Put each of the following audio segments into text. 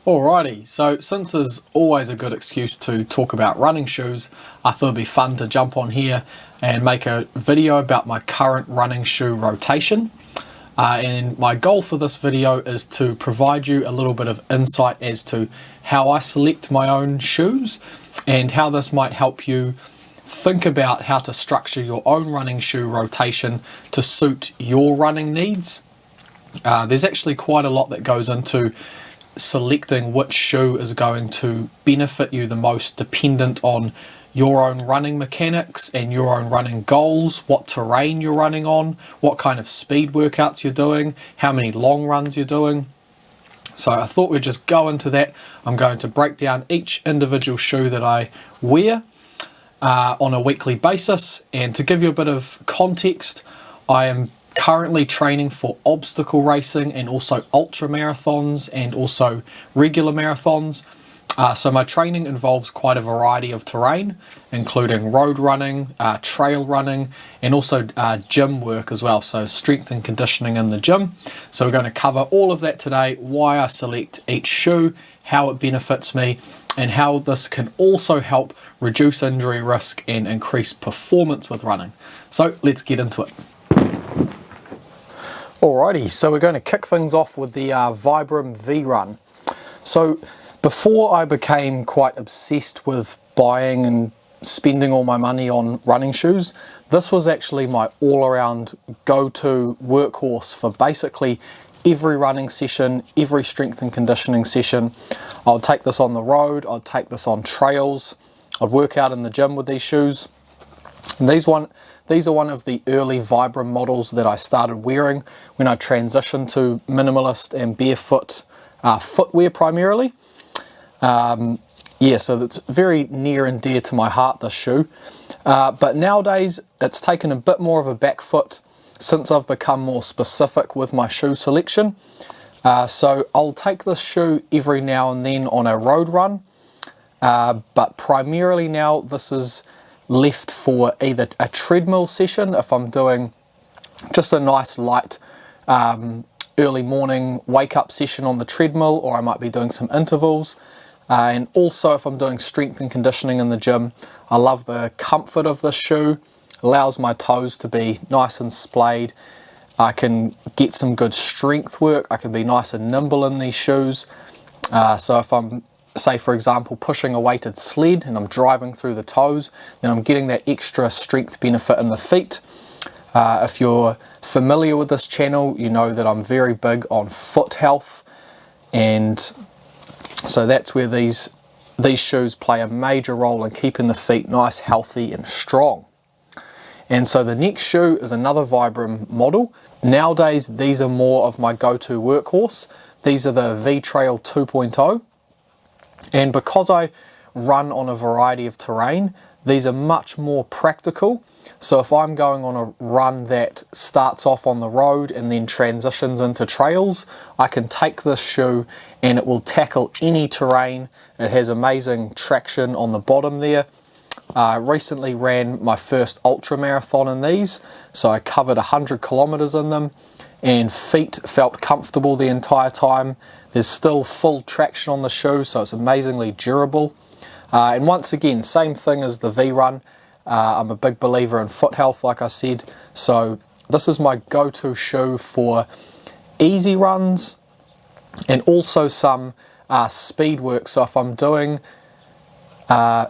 Alrighty, so since there's always a good excuse to talk about running shoes, I thought it'd be fun to jump on here and make a video about my current running shoe rotation. And my goal for this video is to provide you a little bit of insight as to how I select my own shoes and how this might help you think about how to structure your own running shoe rotation to suit your running needs. There's actually quite a lot that goes into selecting which shoe is going to benefit you the most, dependent on your own running mechanics and your own running goals, what terrain you're running on, what kind of speed workouts you're doing, how many long runs you're doing. So I thought we'd just go into that. I'm going to break down each individual shoe that I wear on a weekly basis, and to give you a bit of context, I am currently training for obstacle racing and also ultra marathons and also regular marathons. So my training involves quite a variety of terrain, including road running, trail running, and also gym work as well, so strength and conditioning in the gym. So we're going to cover all of that today, why I select each shoe, how it benefits me, and how this can also help reduce injury risk and increase performance with running. So let's get into it. Alrighty, so we're going to kick things off with the Vibram V-Run. So before I became quite obsessed with buying and spending all my money on running shoes, this was actually my all-around go-to workhorse for basically every running session, every strength and conditioning session. I'll take this on the road, I'd take this on trails, I'd work out in the gym with these shoes. And these are one of the early Vibram models that I started wearing when I transitioned to minimalist and barefoot footwear primarily. Yeah, so that's very near and dear to my heart, this shoe. But nowadays it's taken a bit more of a back foot since I've become more specific with my shoe selection. So I'll take this shoe every now and then on a road run, but primarily now this is left for either a treadmill session if I'm doing just a nice light early morning wake up session on the treadmill, or I might be doing some intervals, and also if I'm doing strength and conditioning in the gym. I love the comfort of this shoe, allows my toes to be nice and splayed. I can get some good strength work, I can be nice and nimble in these shoes. So if I'm, say for example, pushing a weighted sled and I'm driving through the toes, then I'm getting that extra strength benefit in the feet. If you're familiar with this channel, you know that I'm very big on foot health, and so that's where these shoes play a major role in keeping the feet nice, healthy and strong. And so the next shoe is another Vibram model. Nowadays these are more of my go-to workhorse. These are the V-Trail 2.0. And because I run on a variety of terrain, these are much more practical. So if I'm going on a run that starts off on the road and then transitions into trails, I can take this shoe and it will tackle any terrain. It has amazing traction on the bottom there. I recently ran my first ultra marathon in these, so I covered 100 kilometers in them, and feet felt comfortable the entire time. There's still full traction on the shoe, so it's amazingly durable. And once again, same thing as the V-Run. I'm a big believer in foot health, like I said, so this is my go-to shoe for easy runs and also some speed work. So if I'm doing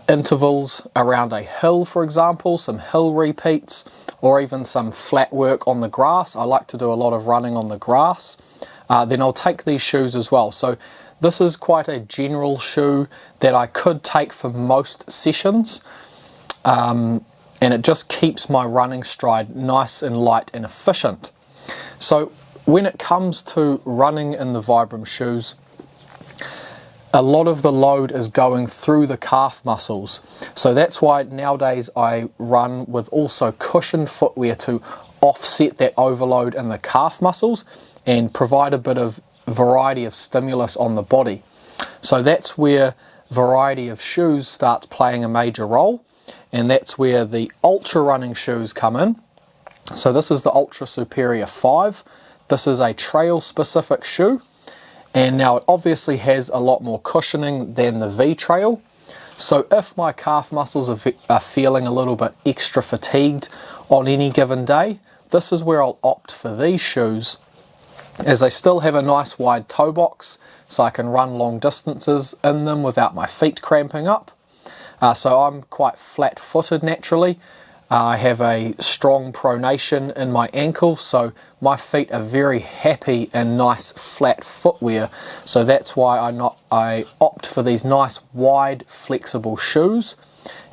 intervals around a hill, for example, some hill repeats, or even some flat work on the grass, I like to do a lot of running on the grass, then I'll take these shoes as well. So this is quite a general shoe that I could take for most sessions, and it just keeps my running stride nice and light and efficient. So when it comes to running in the Vibram shoes, a lot of the load is going through the calf muscles. So that's why nowadays I run with also cushioned footwear to offset that overload in the calf muscles and provide a bit of variety of stimulus on the body. So that's where variety of shoes starts playing a major role, and that's where the ultra running shoes come in. So this is the Altra Superior 5. This is a trail specific shoe, and now it obviously has a lot more cushioning than the V-Trail. So if my calf muscles are feeling a little bit extra fatigued on any given day, this is where I'll opt for these shoes, as they still have a nice wide toe box, so I can run long distances in them without my feet cramping up. So I'm quite flat-footed naturally. I have a strong pronation in my ankle, so my feet are very happy in nice flat footwear. So that's why I opt for these nice wide flexible shoes,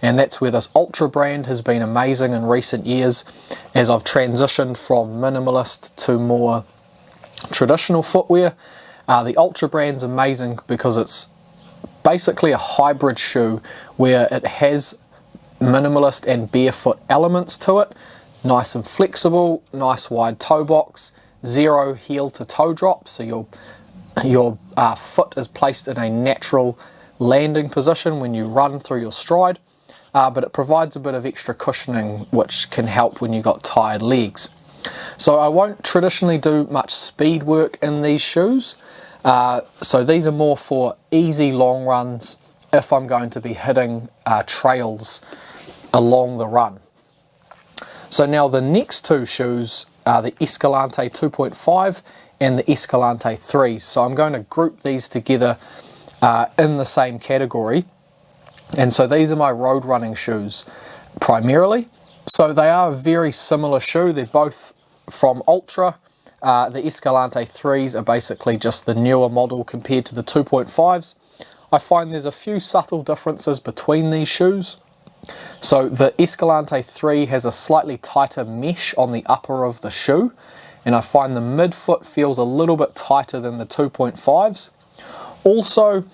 and that's where this Altra brand has been amazing in recent years, as I've transitioned from minimalist to more traditional footwear. The Altra brand's amazing because it's basically a hybrid shoe where it has minimalist and barefoot elements to it. Nice and flexible, nice wide toe box, zero heel to toe drop, so your foot is placed in a natural landing position when you run through your stride, but it provides a bit of extra cushioning which can help when you've got tired legs. So I won't traditionally do much speed work in these shoes, so these are more for easy long runs if I'm going to be hitting trails along the run. So now the next two shoes are the Escalante 2.5 and the Escalante 3. So I'm going to group these together in the same category. And so these are my road running shoes primarily. So they are a very similar shoe. They're both from Altra. The Escalante 3s are basically just the newer model compared to the 2.5s. I find there's a few subtle differences between these shoes. So the Escalante 3 has a slightly tighter mesh on the upper of the shoe, and I find the midfoot feels a little bit tighter than the 2.5s. Also,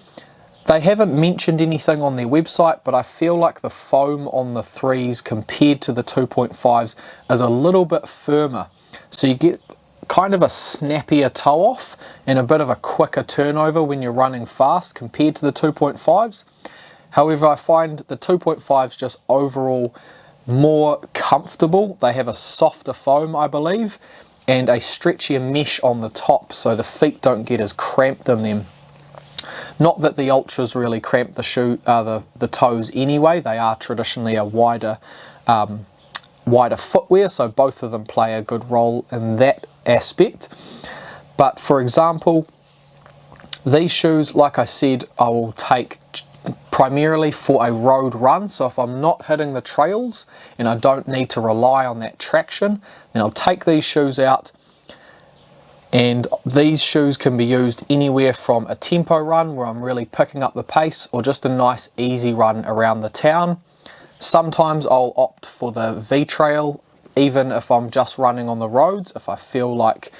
they haven't mentioned anything on their website, but I feel like the foam on the 3s compared to the 2.5s is a little bit firmer. So you get kind of a snappier toe off and a bit of a quicker turnover when you're running fast compared to the 2.5s. However, I find the 2.5s just overall more comfortable. They have a softer foam, I believe, and a stretchier mesh on the top, so the feet don't get as cramped in them. Not that the Ultras really cramp the toes anyway. They are traditionally a wider footwear, so both of them play a good role in that aspect. But for example, these shoes, like I said, I will take primarily for a road run. So if I'm not hitting the trails and I don't need to rely on that traction, then I'll take these shoes out. And these shoes can be used anywhere from a tempo run where I'm really picking up the pace, or just a nice easy run around the town. Sometimes I'll opt for the V-Trail, even if I'm just running on the roads, if I feel like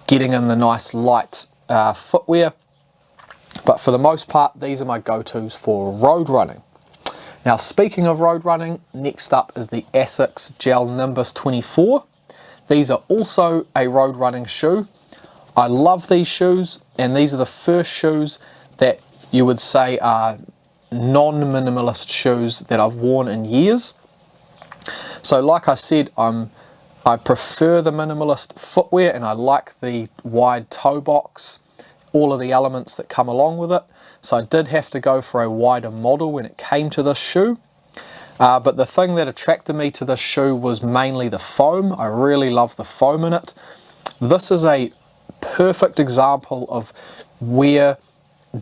getting in the nice light footwear. But for the most part, these are my go-tos for road running. Now, speaking of road running, next up is the Asics Gel Nimbus 24. These are also a road running shoe. I love these shoes, and these are the first shoes that you would say are non-minimalist shoes that I've worn in years. So like I said, I prefer the minimalist footwear, and I like the wide toe box, all of the elements that come along with it. So I did have to go for a wider model when it came to this shoe. But the thing that attracted me to this shoe was mainly the foam. I really love the foam in it. This is a perfect example of where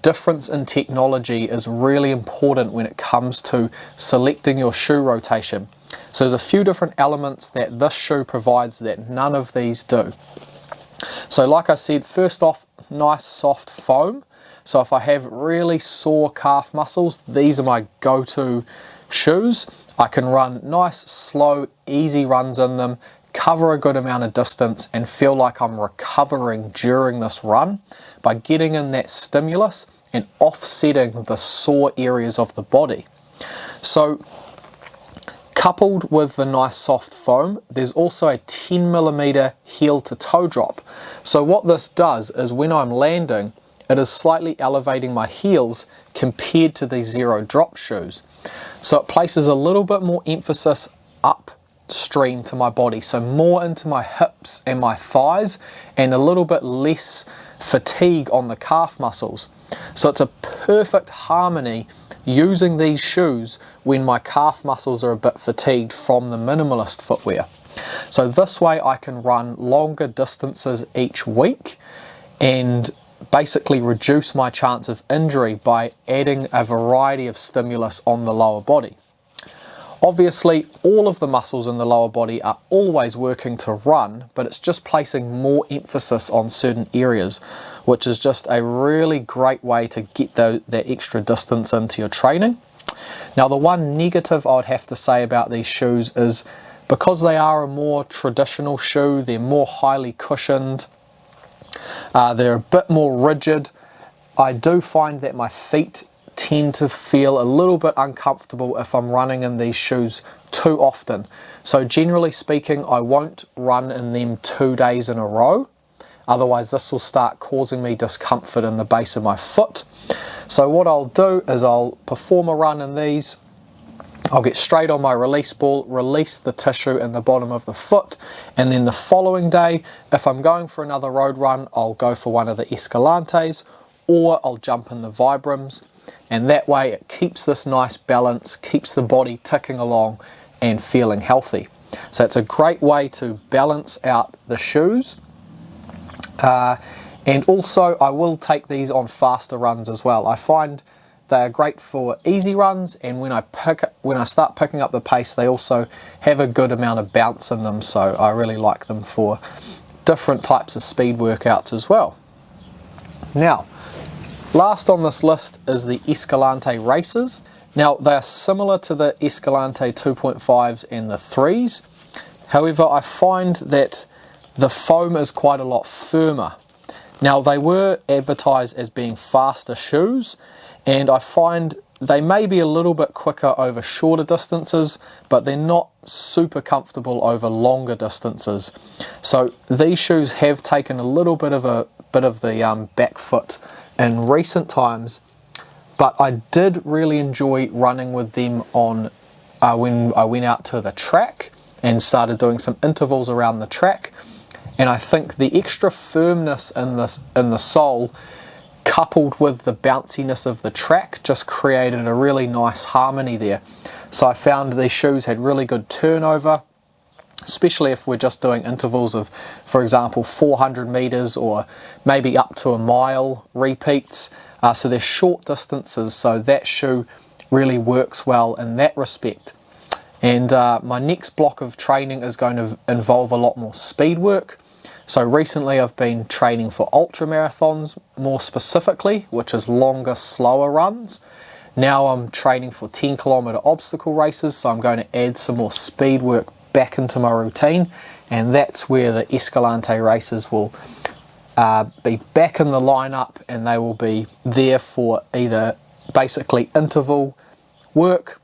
difference in technology is really important when it comes to selecting your shoe rotation. So there's a few different elements that this shoe provides that none of these do. So like I said, first off, nice soft foam. So if I have really sore calf muscles, these are my go-to shoes. I can run nice, slow, easy runs in them, cover a good amount of distance, and feel like I'm recovering during this run by getting in that stimulus and offsetting the sore areas of the body. So coupled with the nice soft foam, there's also a 10mm heel to toe drop. So what this does is when I'm landing, it is slightly elevating my heels compared to these zero drop shoes. So it places a little bit more emphasis upstream to my body, so more into my hips and my thighs, and a little bit less fatigue on the calf muscles. So it's a perfect harmony using these shoes when my calf muscles are a bit fatigued from the minimalist footwear. So this way I can run longer distances each week and basically reduce my chance of injury by adding a variety of stimulus on the lower body. Obviously, all of the muscles in the lower body are always working to run, but it's just placing more emphasis on certain areas, which is just a really great way to get that extra distance into your training. Now, the one negative I would have to say about these shoes is because they are a more traditional shoe, they're more highly cushioned, they're a bit more rigid. I do find that my feet tend to feel a little bit uncomfortable if I'm running in these shoes too often. So generally speaking, I won't run in them 2 days in a row. Otherwise this will start causing me discomfort in the base of my foot. So what I'll do is I'll perform a run in these. I'll get straight on my release ball, release the tissue in the bottom of the foot, and then the following day, if I'm going for another road run, I'll go for one of the Escalantes, or I'll jump in the Vibrams, and that way it keeps this nice balance, keeps the body ticking along and feeling healthy. So it's a great way to balance out the shoes. And also I will take these on faster runs as well. I find they are great for easy runs, and when I start picking up the pace, they also have a good amount of bounce in them, so I really like them for different types of speed workouts as well. Now, last on this list is the Escalante Races. Now, they are similar to the Escalante 2.5s and the 3s. However, I find that the foam is quite a lot firmer. Now, they were advertised as being faster shoes, and I find they may be a little bit quicker over shorter distances, but they're not super comfortable over longer distances. So these shoes have taken a little bit of the back foot in recent times, but I did really enjoy running with them on when I went out to the track and started doing some intervals around the track. And I think the extra firmness in the sole, coupled with the bounciness of the track, just created a really nice harmony there. So I found these shoes had really good turnover, especially if we're just doing intervals of, for example, 400 meters or maybe up to a mile repeats. So they're short distances, so that shoe really works well in that respect. And my next block of training is going to involve a lot more speed work. So recently I've been training for ultra marathons more specifically, which is longer, slower runs. Now I'm training for 10-kilometer obstacle races, so I'm going to add some more speed work back into my routine, and that's where the Escalante races will be back in the lineup, and they will be there for either basically interval work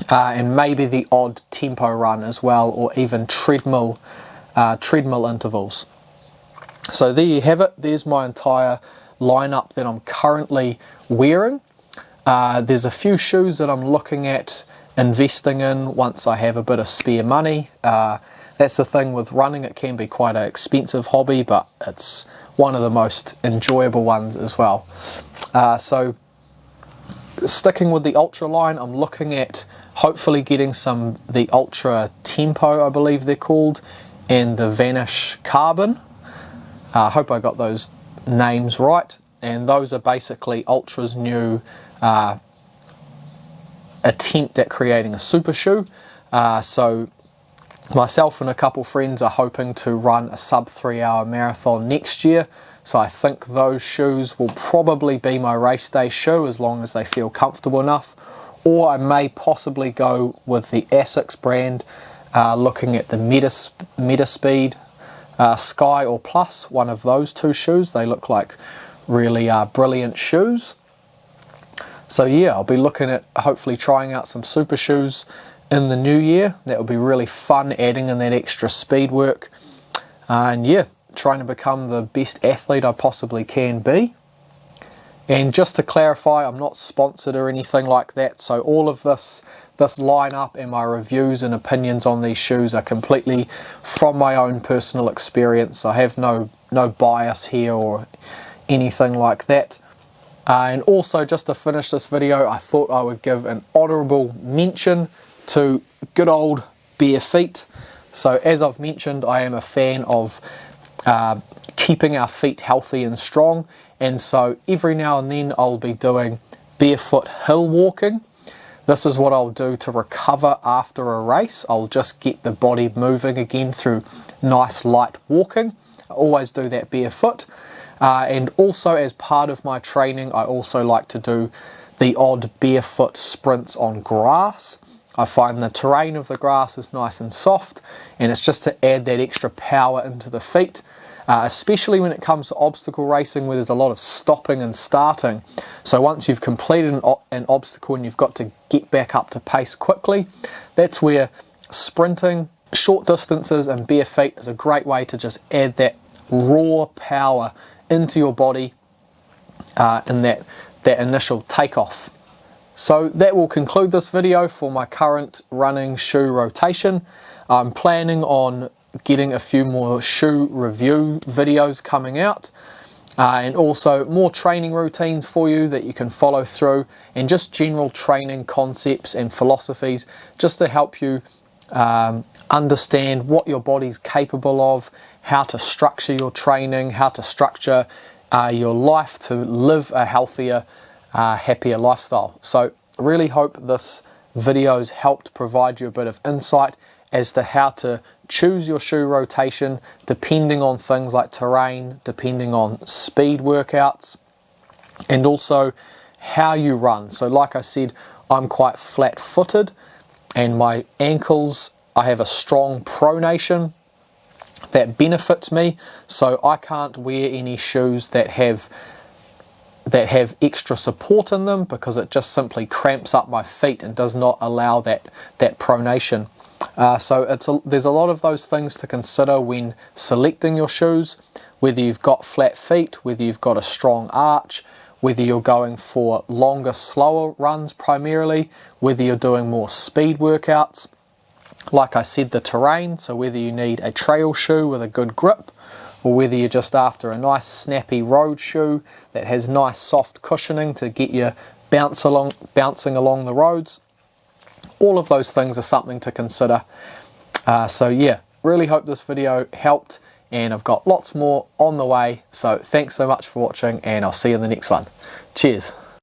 and maybe the odd tempo run as well, or even treadmill intervals. So there you have it. There's my entire lineup that I'm currently wearing. There's a few shoes that I'm looking at investing in once I have a bit of spare money. That's the thing with running, it can be quite an expensive hobby, but it's one of the most enjoyable ones as well. So sticking with the Ultra line, I'm looking at hopefully getting the Ultra Tempo, I believe they're called, and the Vanish Carbon. I hope I got those names right, and those are basically Ultra's new attempt at creating a super shoe. So myself and a couple friends are hoping to run a sub 3-hour marathon next year, so I think those shoes will probably be my race day shoe as long as they feel comfortable enough. Or I may possibly go with the Asics brand, looking at the Metaspeed Sky or Plus, one of those two shoes. They look like really brilliant shoes. So yeah, I'll be looking at hopefully trying out some super shoes in the new year. That will be really fun, adding in that extra speed work. And yeah, trying to become the best athlete I possibly can be. And just to clarify, I'm not sponsored or anything like that, so all of this lineup and my reviews and opinions on these shoes are completely from my own personal experience. I have no no bias here or anything like that. And also, just to finish this video, I thought I would give an honourable mention to good old bare feet. So as I've mentioned, I am a fan of keeping our feet healthy and strong, and so every now and then I'll be doing barefoot hill walking. This is what I'll do to recover after a race. I'll just get the body moving again through nice light walking. I always do that barefoot. And also, as part of my training, I also like to do the odd barefoot sprints on grass. I find the terrain of the grass is nice and soft, and it's just to add that extra power into the feet, especially when it comes to obstacle racing where there's a lot of stopping and starting. So once you've completed an obstacle and you've got to get back up to pace quickly, that's where sprinting, short distances and bare feet is a great way to just add that raw power into your body in that initial takeoff. So that will conclude this video for my current running shoe rotation. I'm planning on getting a few more shoe review videos coming out, and also more training routines for you that you can follow through, and just general training concepts and philosophies just to help you understand what your body's capable of, how to structure your training, how to structure your life to live a healthier, happier lifestyle. So I really hope this video's helped provide you a bit of insight as to how to choose your shoe rotation depending on things like terrain, depending on speed workouts, and also how you run. So like I said, I'm quite flat-footed, and my ankles, I have a strong pronation that benefits me, so I can't wear any shoes that have extra support in them, because it just simply cramps up my feet and does not allow that pronation. So there's a lot of those things to consider when selecting your shoes, whether you've got flat feet, whether you've got a strong arch, whether you're going for longer, slower runs primarily, whether you're doing more speed workouts. Like I said, the terrain, so whether you need a trail shoe with a good grip, or whether you're just after a nice snappy road shoe that has nice soft cushioning to get you bouncing along the roads. All of those things are something to consider. So yeah, really hope this video helped, and I've got lots more on the way. So thanks so much for watching, and I'll see you in the next one. Cheers.